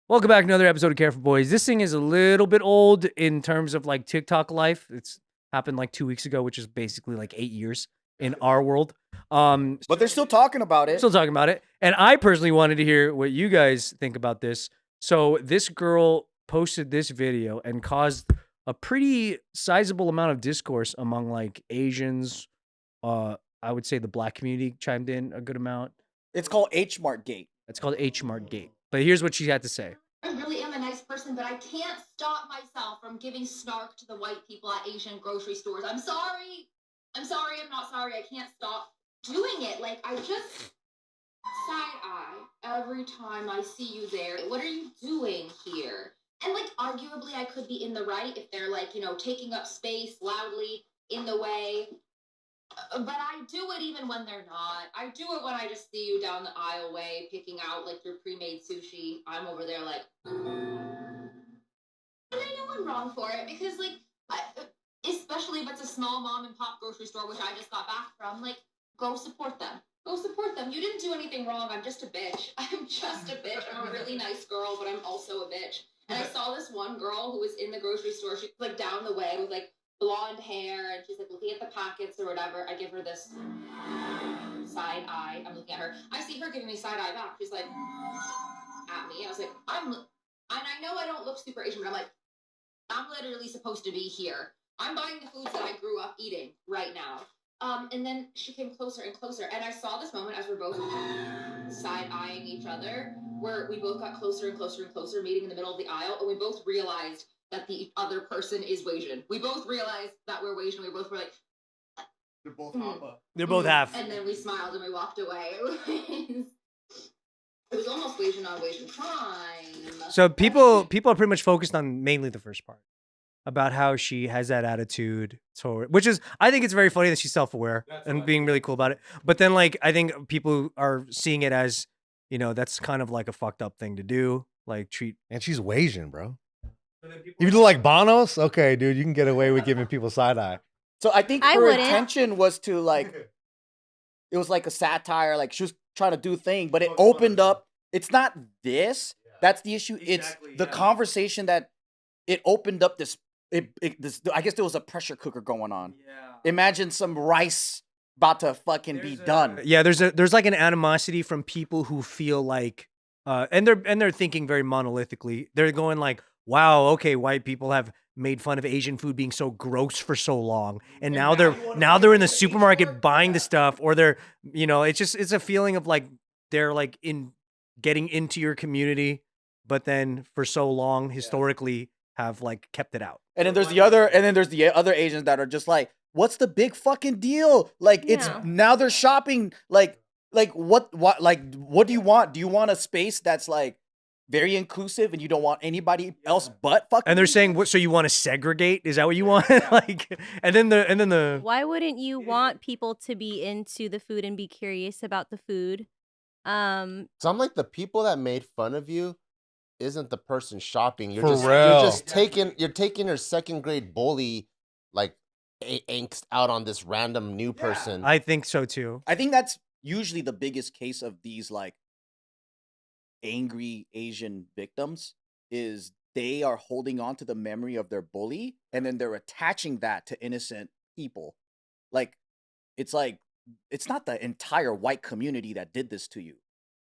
Welcome back to another episode of Care for Boys. This thing is a little bit old in terms of like TikTok life. It's happened like 2 weeks ago, which is basically like 8 years in our world. But they're still talking about it. Still talking about it. And I personally wanted to hear what you guys think about this. So this girl posted this video and caused a pretty sizable amount of discourse among like Asians. I would say the black community chimed in a good amount. It's called H-Mart gate. It's called H-Mart gate. But here's what she had to say. I really am a nice person, but I can't stop myself from giving snark to the white people at Asian grocery stores. I'm sorry. I'm not sorry. I can't stop doing it. Like, I just side eye every time I see you there. What are you doing here? And, like, arguably, I could be in the right if they're, like, taking up space loudly in the way. But I do it even when they're not. I do it when I just see you down the aisle way, picking out like your pre-made sushi. I'm over there like, and I know I'm wrong for it because like, especially if it's a small mom and pop grocery store, which I just got back from, like, go support them. Go support them. You didn't do anything wrong. I'm just a bitch. I'm just a bitch. I'm a really nice girl, but I'm also a bitch. And I saw this one girl who was in the grocery store. She was like down the way with like blonde hair, and she's like looking at the packets or whatever. I give her this side eye. I'm looking at her. I see her giving me side eye back. She's like at me. I was like, and I know I don't look super Asian, but I'm literally supposed to be here. I'm buying the foods that I grew up eating right now. And then she came closer and closer, and I saw this moment as we're both side eyeing each other, where we both got closer and closer and closer, meeting in the middle of the aisle, and we both realized that the other person is Wasian. We both realized that we're Wasian. We both were like, They're both half. They're both half. And then we smiled and we walked away. It was almost Wasian on Wasian crime. So people are pretty much focused on mainly the first part about how she has that attitude toward, which is, I think it's very funny that she's self-aware and being really cool about it. But then like, I think people are seeing it as, that's kind of like a fucked up thing to do. Like treat. And she's Wasian, bro. You look like Banos? Okay, dude, you can get away with giving people side eye. So I think her intention was to like, it was like a satire, like she was trying to do a thing, but it opened up. It's not this. That's the issue. It's the conversation that it opened up this. I guess there was a pressure cooker going on. Yeah. Imagine some rice about to fucking be done. Yeah, there's like an animosity from people who feel like, and they're thinking very monolithically. They're going like, wow, okay, white people have made fun of Asian food being so gross for so long, and now they're in the supermarket buying the stuff, or they're, it's a feeling of like they're like in getting into your community, but then for so long historically have like kept it out. And then there's the other Asians that are just like, what's the big fucking deal? Like it's now they're shopping like what do you want? Do you want a space that's like very inclusive and you don't want anybody else but fucking? And they're saying, what, so you want to segregate? Is that what you want? Like, and then the why wouldn't you want people to be into the food and be curious about the food? So I'm like, the people that made fun of you isn't the person shopping. You're just taking your second grade bully like angst out on this random new person. I think so too. I think that's usually the biggest case of these like angry Asian victims is they are holding on to the memory of their bully and then they're attaching that to innocent people. Like it's not the entire white community that did this to you.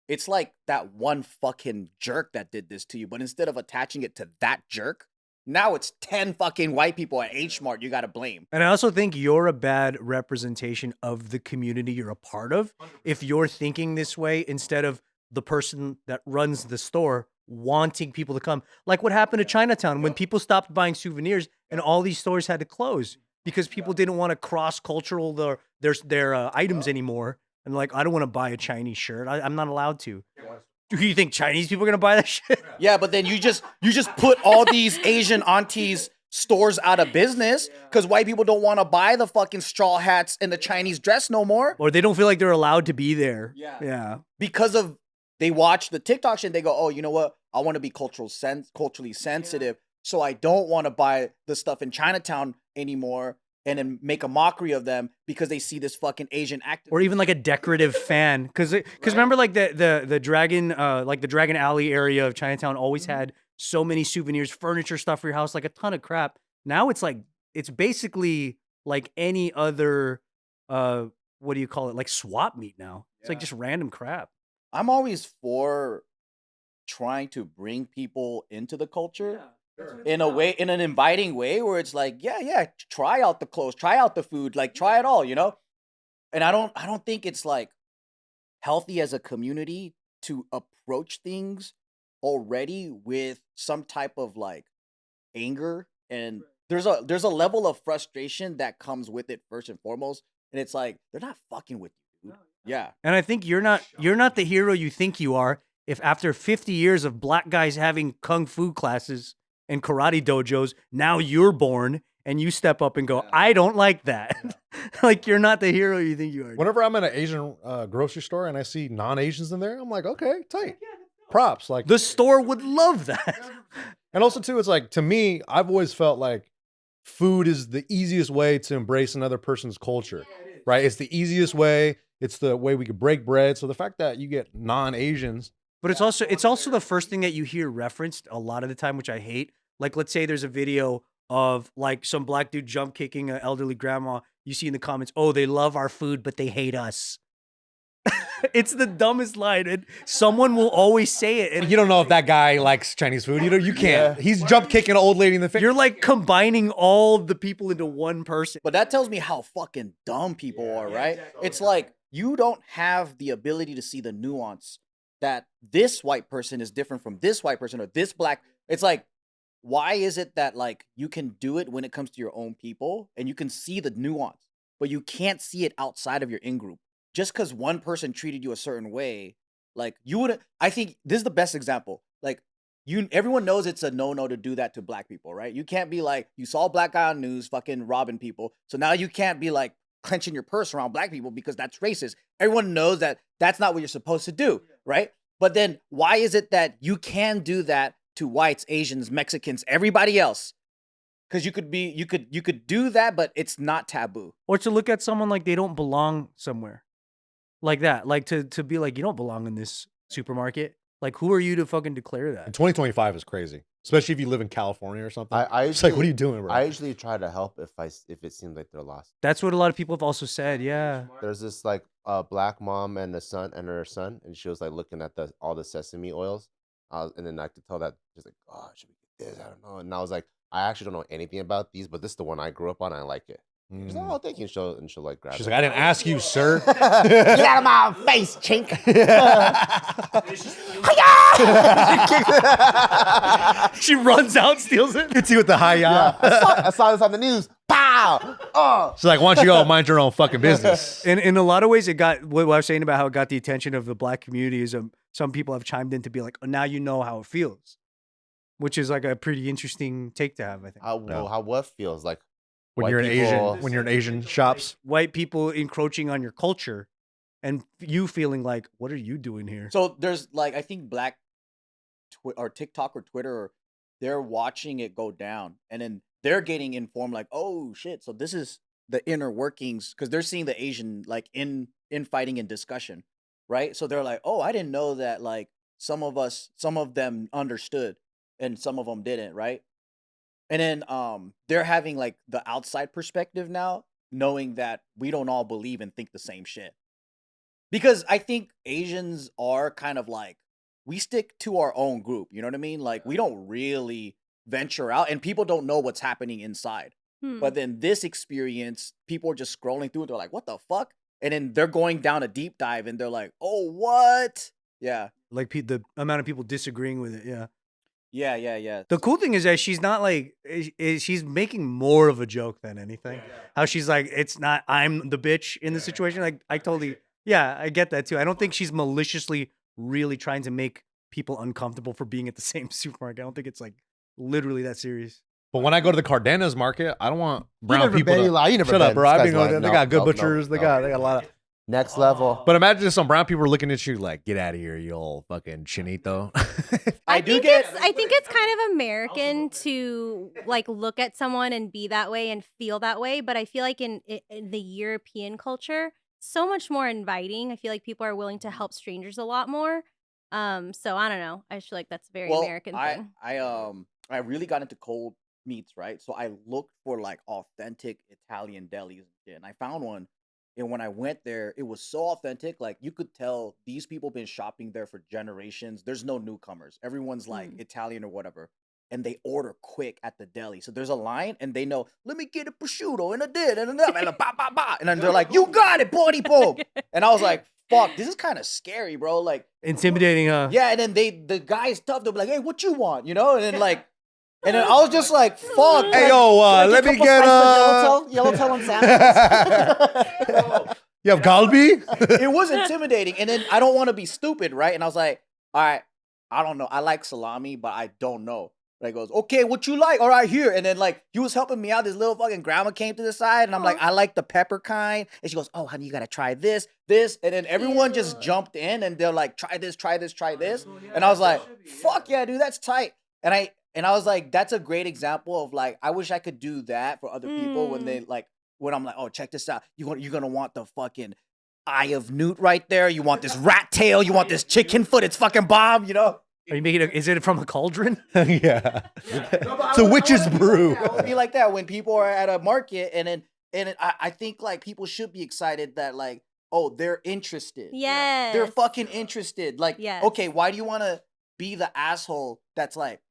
It's like that one fucking jerk that did this to you, but instead of attaching it to that jerk, now it's 10 fucking white people at H-Mart you got to blame. And I also think you're a bad representation of the community you're a part of if you're thinking this way instead of the person that runs the store wanting people to come. Like what happened to Chinatown when people stopped buying souvenirs and all these stores had to close because people didn't want to cross-cultural their items anymore. And like, I don't want to buy a Chinese shirt. I'm not allowed to. Do you think Chinese people are going to buy that shit? Yeah, but then you just put all these Asian aunties stores out of business because white people don't want to buy the fucking straw hats and the Chinese dress no more. Or they don't feel like they're allowed to be there. Yeah. Because of they watch the TikTok shit and they go, oh, you know what? I want to be culturally sensitive. So I don't want to buy the stuff in Chinatown anymore. and then make a mockery of them because they see this fucking Asian activist. Or even like a decorative fan, because remember like the Dragon like the Dragon Alley area of Chinatown always had so many souvenirs, furniture, stuff for your house, like a ton of crap. Now it's like it's basically like any other what do you call it, like swap meet now. It's like just random crap. I'm always for trying to bring people into the culture in a way, in an inviting way where it's like, yeah, try out the clothes, try out the food, like try it all, you know? And I don't think it's like healthy as a community to approach things already with some type of like anger, and there's a level of frustration that comes with it first and foremost, and it's like they're not fucking with you, dude. Yeah. And I think you're not the hero you think you are if after 50 years of black guys having kung fu classes and karate dojos, now you're born and you step up and go, I don't like that. Like, you're not the hero you think you are. Whenever I'm in an Asian grocery store and I see non-Asians in there, I'm like, okay, tight. Props. Like, the store would love that. and also too, it's like, to me, I've always felt like food is the easiest way to embrace another person's culture, right? It's the easiest way. It's the way we could break bread. So the fact that you get non-Asians. But it's also the first thing that you hear referenced a lot of the time, which I hate. Like, let's say there's a video of like some black dude jump kicking an elderly grandma. You see in the comments, oh, they love our food, but they hate us. It's the dumbest line, and someone will always say it. And You don't know if that guy likes Chinese food. You can't. He's jump kicking an old lady in the face. you're like combining all the people into one person. But that tells me how fucking dumb people are, right? It's like you don't have the ability to see the nuance that this white person is different from this white person or this black. It's like, why is it that like you can do it when it comes to your own people and you can see the nuance, but you can't see it outside of your in-group? Just because one person treated you a certain way, like you would, I think this is the best example. Like everyone knows it's a no-no to do that to black people, right? You can't be like, you saw a black guy on news fucking robbing people, so now you can't be like clenching your purse around black people because that's racist. Everyone knows that that's not what you're supposed to do, right? But then why is it that you can do that to whites, Asians, Mexicans, everybody else? Because you could do that, but it's not taboo. Or to look at someone like they don't belong somewhere. Like that. Like to be like, you don't belong in this supermarket. Like, who are you to fucking declare that? And 2025 is crazy, especially if you live in California or something. It's like, what are you doing, bro? I usually try to help if it seems like they're lost. That's what a lot of people have also said. Yeah. There's this like black mom and her son, and she was like looking at all the sesame oils, and then I could tell that she's like, oh, should we get this? I don't know. And I was like, I actually don't know anything about these, but this is the one I grew up on, and I like it. She's like, oh, thank you. And she'll like grab She's it. like, I didn't ask you, sir. Get out of my face, chink. She runs out, steals it. Hits you with the hi-ya. Yeah, I saw this on the news. Pow! Oh. She's like, why don't you go mind your own fucking business? And in a lot of ways, it got what I was saying about how it got the attention of the black community is some people have chimed in to be like, oh, now you know how it feels, which is like a pretty interesting take to have, I think. What feels like When you're in Asian shops. White people encroaching on your culture and you feeling like, what are you doing here? So there's like, I think black or TikTok or Twitter, they're watching it go down and then they're getting informed like, oh shit. So this is the inner workings because they're seeing the Asian like infighting and discussion, right? So they're like, oh, I didn't know that like some of them understood and some of them didn't, right? And then they're having like the outside perspective now, knowing that we don't all believe and think the same shit. Because I think Asians are kind of like, we stick to our own group, you know what I mean? Like we don't really venture out and people don't know what's happening inside. But then this experience, people are just scrolling through it. They're like, what the fuck? And then they're going down a deep dive and they're like, oh, what? Yeah. Like the amount of people disagreeing with it. Yeah. Yeah. The cool thing is that she's not like, she's making more of a joke than anything. How she's like, it's not, I'm the bitch in the situation. Like, I get that too. I don't think she's maliciously really trying to make people uncomfortable for being at the same supermarket. I don't think it's like literally that serious. But when I go to the Cardenas market, I don't want brown people to... You never Shut up, bro. I've been going there. They got good no, butchers. They got a lot of... Next level. But imagine some brown people are looking at you like, get out of here, you old fucking chinito. I think it's kind of American to like look at someone and be that way and feel that way. But I feel like in the European culture, so much more inviting. I feel like people are willing to help strangers a lot more. So I don't know. I feel like that's a very American thing. I really got into cold meats, right? So I looked for like authentic Italian delis and shit, and I found one. And when I went there, it was so authentic. Like you could tell these people been shopping there for generations. There's no newcomers. Everyone's like Italian or whatever. And they order quick at the deli. So there's a line and they know, let me get a prosciutto and a did and a ba ba ba. And then they're like, you got it, buddy, boom. And I was like, fuck, this is kind of scary, bro. Like intimidating, huh? Yeah, and then the guy's tough. They'll be like, hey, what you want? You know? And then like, and then I was just like, fuck. Hey, yo, let me get yellowtail and salmon. You have galbi? It was intimidating. And then I don't want to be stupid, right? And I was like, all right, I don't know. I like salami, but I don't know. And he goes, okay, what you like? All right, here. And then like he was helping me out. This little fucking grandma came to the side, and I'm like, I like the pepper kind. And she goes, oh, honey, you gotta try this. And then everyone just jumped in, and they're like, try this. And I was like, fuck yeah, dude, that's tight. And I was like, that's a great example of like, I wish I could do that for other people when they like, when I'm like, oh, check this out. You're gonna want the fucking eye of newt right there. You want this rat tail. You want this chicken foot. It's fucking bomb, you know? Are you making is it from a cauldron? Yeah. It's a witch's brew. It would be like that when people are at a market I think like people should be excited that like, oh, they're interested. Yes. They're fucking interested. Like, yes. Okay, why do you want to be the asshole that's like,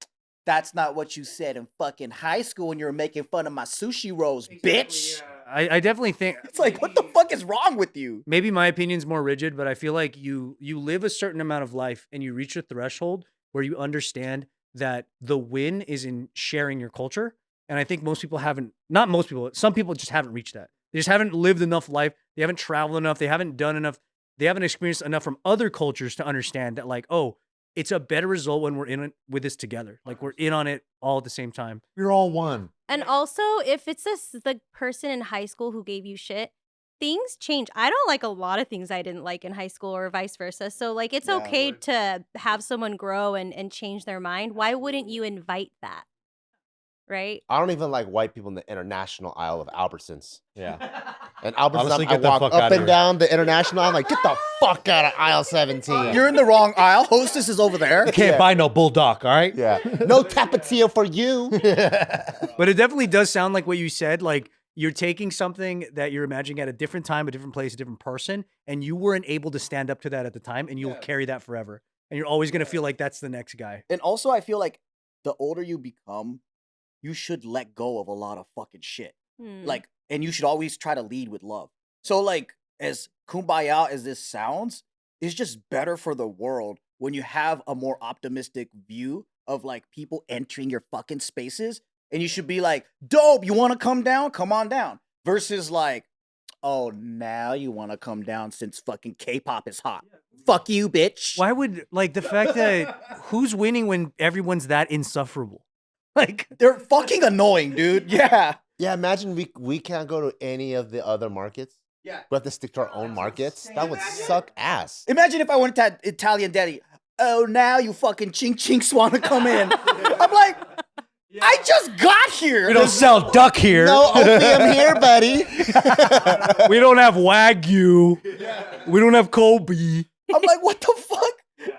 that's not what you said in fucking high school when you were making fun of my sushi rolls, bitch. I definitely think it's like, what the fuck is wrong with you? Maybe my opinion's more rigid, but I feel like you live a certain amount of life and you reach a threshold where you understand that the win is in sharing your culture. And I think most people haven't, not most people, some people just haven't reached that. They just haven't lived enough life. They haven't traveled enough. They haven't done enough. They haven't experienced enough from other cultures to understand that like, oh, it's a better result when we're in it with this together. Like we're in on it all at the same time. We're all one. And also, if it's the person in high school who gave you shit, things change. I don't like a lot of things I didn't like in high school or vice versa. So like, it's okay to have someone grow and change their mind. Why wouldn't you invite that? Right? I don't even like white people in the international aisle of Albertsons. Yeah. And Albertsons, Honestly, I get the walk fuck up outta and here. down the international aisle. I'm like, get the fuck out of aisle 17. You're in the wrong aisle. Hostess is over there. Can't buy no bulldog, all right? Yeah. No tapatio for you. But it definitely does sound like what you said. Like you're taking something that you're imagining at a different time, a different place, a different person, and you weren't able to stand up to that at the time, and you'll carry that forever. And you're always going to feel like that's the next guy. And also, I feel like the older you become, you should let go of a lot of fucking shit. Like, and you should always try to lead with love. So, like, as kumbaya as this sounds, it's just better for the world when you have a more optimistic view of like people entering your fucking spaces. And you should be like, dope, you want to come down? Come on down. Versus like, oh, now you want to come down since fucking K-pop is hot. Fuck you, bitch. Why would, like, the fact that who's winning when everyone's that insufferable? Like, they're fucking annoying, dude. Yeah. Yeah, imagine we can't go to any of the other markets. Yeah. We have to stick to our own markets. That would suck ass. Imagine if I went to Italian deli. Oh, now you fucking chinks want to come in. I'm like, I just got here. We don't sell duck here. No opium here, buddy. We don't have Wagyu. We don't have Kobe. I'm like, what the fuck?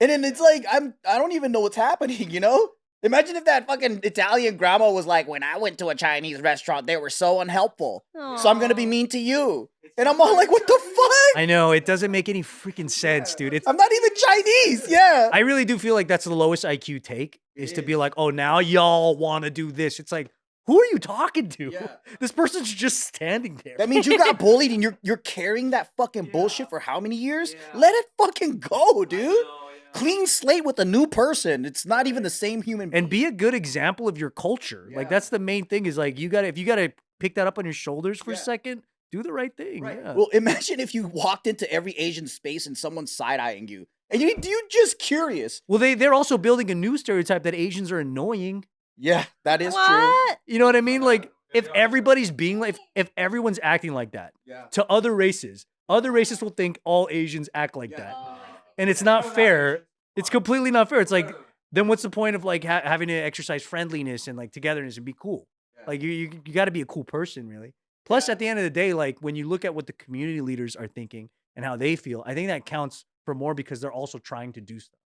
And then it's like, I don't even know what's happening, you know? Imagine if that fucking Italian grandma was like, when I went to a Chinese restaurant, they were so unhelpful. Aww. So I'm going to be mean to you. And I'm all like, what the fuck? I know, it doesn't make any freaking sense, dude. I'm not even Chinese. Yeah. I really do feel like that's the lowest IQ take, is to be like, oh, now y'all want to do this. It's like, who are you talking to? Yeah. This person's just standing there. That means you got bullied and you're carrying that fucking bullshit for how many years? Yeah. Let it fucking go, dude. Clean slate with a new person. It's not even the same human being. And be a good example of your culture. Yeah. Like, that's the main thing, is like, if you gotta pick that up on your shoulders for a second, do the right thing. Right. Yeah. Well, imagine if you walked into every Asian space and someone's side-eyeing you. And you're just curious. Well, they're also building a new stereotype that Asians are annoying. Yeah, that is What? true. You know what I mean? Like, if everybody's being like, if everyone's acting like that to other races, Other races will think all Asians act like that. And it's not fair. It's completely not fair. It's like, then what's the point of like having to exercise friendliness and like togetherness and be cool? Like you got to be a cool person, really. Plus, at the end of the day, like when you look at what the community leaders are thinking and how they feel, I think that counts for more because they're also trying to do stuff.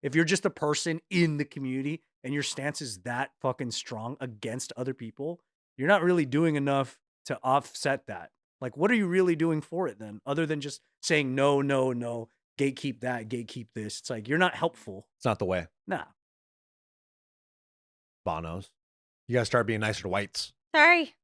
If you're just a person in the community and your stance is that fucking strong against other people, you're not really doing enough to offset that. Like, what are you really doing for it then? Other than just saying no, no, no, gatekeep that, gatekeep this. It's like, you're not helpful. It's not the way. Nah. Banos. You gotta start being nicer to whites. Sorry.